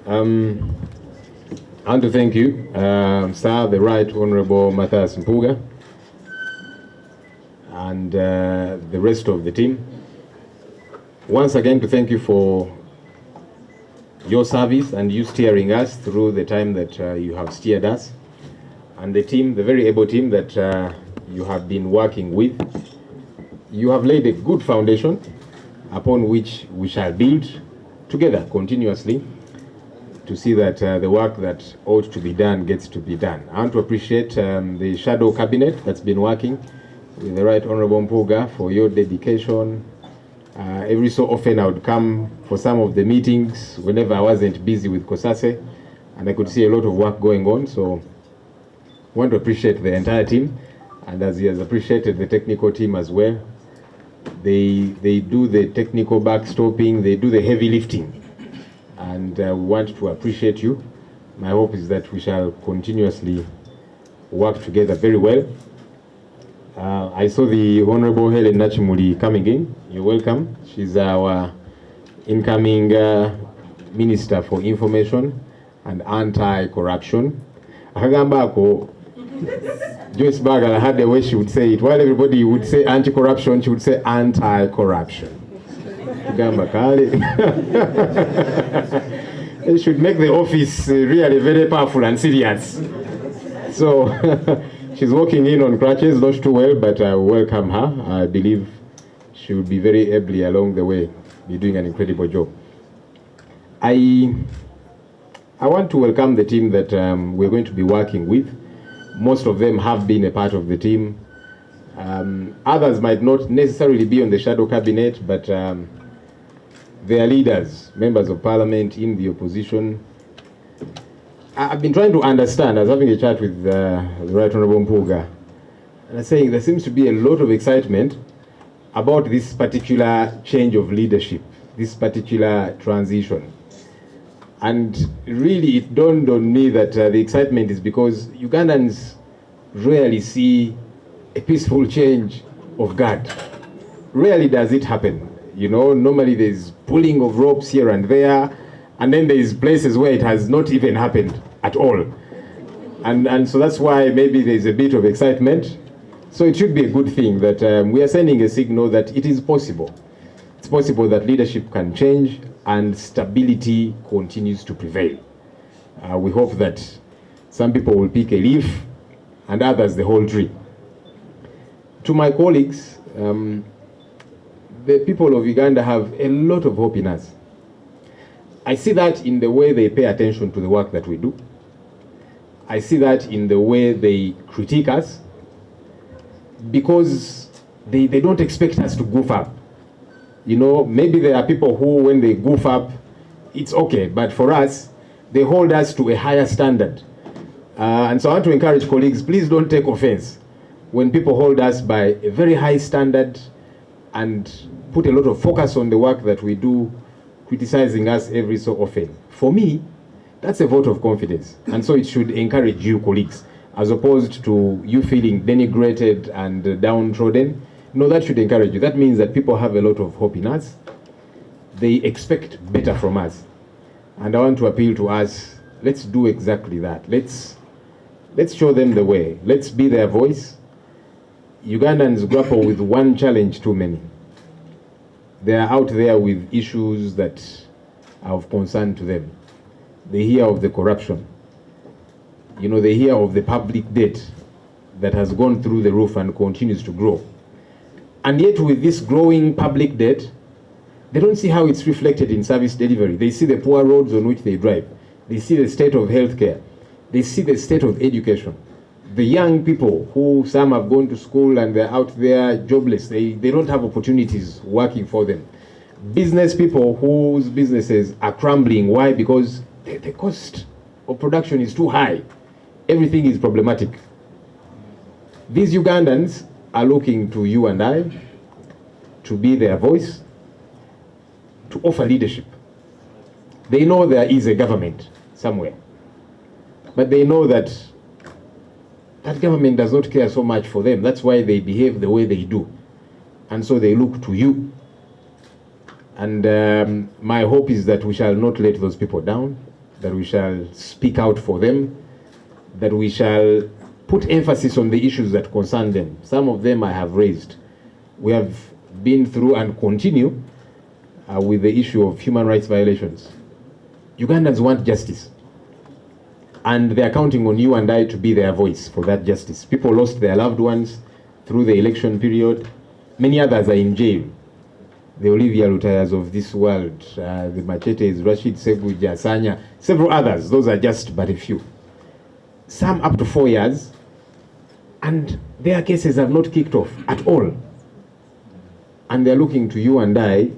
I want to thank you, Sir, the Right Honorable Hon Mpuuga, and the rest of the team. Once again, to thank you for your service and you steering us through the time that you have steered us, and the team, the very able team that you have been working with. You have laid a good foundation upon which we shall build together continuously to see that the work that ought to be done gets to be done. I want to appreciate the shadow cabinet that's been working with the Right Honorable Mpuuga for your dedication. Every so often I would come for some of the meetings whenever I wasn't busy with COSASE, and I could see a lot of work going on. So I want to appreciate the entire team, and as he has appreciated the technical team as well. They do the technical backstopping, they do the heavy lifting, and we want to appreciate you. My hope is that we shall continuously work together very well. I saw the Honorable Helen Nachimuli coming in. You're welcome. She's our incoming Minister for Information and Anti-Corruption. Akagamba Joyce Bagala had the way she would say it. While everybody would say anti-corruption, she would say anti-corruption. It should make the office really very powerful and serious. So she's walking in on crutches, not too well, but I welcome her. I believe she will be very ably along the way, be doing an incredible job. I want to welcome the team that we're going to be working with. Most of them have been a part of the team. Others might not necessarily be on the shadow cabinet, but they are leaders, members of parliament in the opposition. I've been trying to understand. I was having a chat with the Right Honorable Mpuuga, and I was saying there seems to be a lot of excitement about this particular change of leadership, this particular transition. And really it dawned on me that the excitement is because Ugandans rarely see a peaceful change of guard. Rarely does it happen. You know, normally there's pulling of ropes here and there, and then there's places where it has not even happened at all. And so that's why maybe there's a bit of excitement. So it should be a good thing that we are sending a signal that it is possible. It's possible that leadership can change and stability continues to prevail. We hope that some people will pick a leaf and others the whole tree. To my colleagues, the people of Uganda have a lot of hope in us. I see that in the way they pay attention to the work that we do. I see that in the way they critique us, because they don't expect us to goof up. You know, maybe there are people who, when they goof up, it's okay. But for us, they hold us to a higher standard. And so I want to encourage colleagues, please don't take offense when people hold us by a very high standard and put a lot of focus on the work that we do, criticizing us every so often. For me, that's a vote of confidence. And so it should encourage you, colleagues, as opposed to you feeling denigrated and downtrodden. No, that should encourage you. That means that people have a lot of hope in us. They expect better from us. And I want to appeal to us, let's do exactly that. Let's show them the way. Let's be their voice. Ugandans grapple with one challenge too many. They are out there with issues that are of concern to them. They hear of the corruption. You know, they hear of the public debt that has gone through the roof and continues to grow. And yet with this growing public debt, they don't see how it's reflected in service delivery. They see the poor roads on which they drive. They see the state of healthcare. They see the state of education. The young people who some have gone to school and they're out there jobless, they don't have opportunities working for them. Business people whose businesses are crumbling. Why? Because the cost of production is too high. Everything is problematic. These Ugandans are looking to you and I to be their voice, to offer leadership. They know there is a government somewhere, but they know that that government does not care so much for them. That's why they behave the way they do. And so they look to you. And my hope is that we shall not let those people down. that we shall speak out for them, that we shall put emphasis on the issues that concern them. Some of them I have raised. We have been through and continue with the issue of human rights violations. Ugandans want justice, and they're counting on you and I to be their voice for that justice. People lost their loved ones through the election period. Many others are in jail. The Olivia Lutayas of this world, the Machetes, Rashid Seguja, Sanya, several others. Those are just but a few. Some up to 4 years, and their cases have not kicked off at all. And they're looking to you and I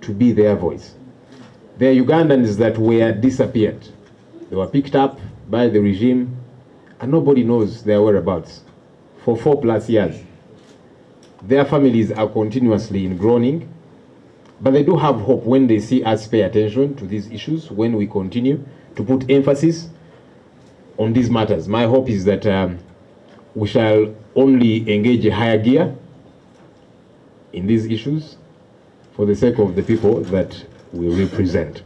to be their voice. There are Ugandans that were disappeared. They were picked up by the regime, and nobody knows their whereabouts for 4+ years. Their families are continuously in groaning, but they do have hope when they see us pay attention to these issues, when we continue to put emphasis on these matters. My hope is that we shall only engage a higher gear in these issues for the sake of the people that we represent.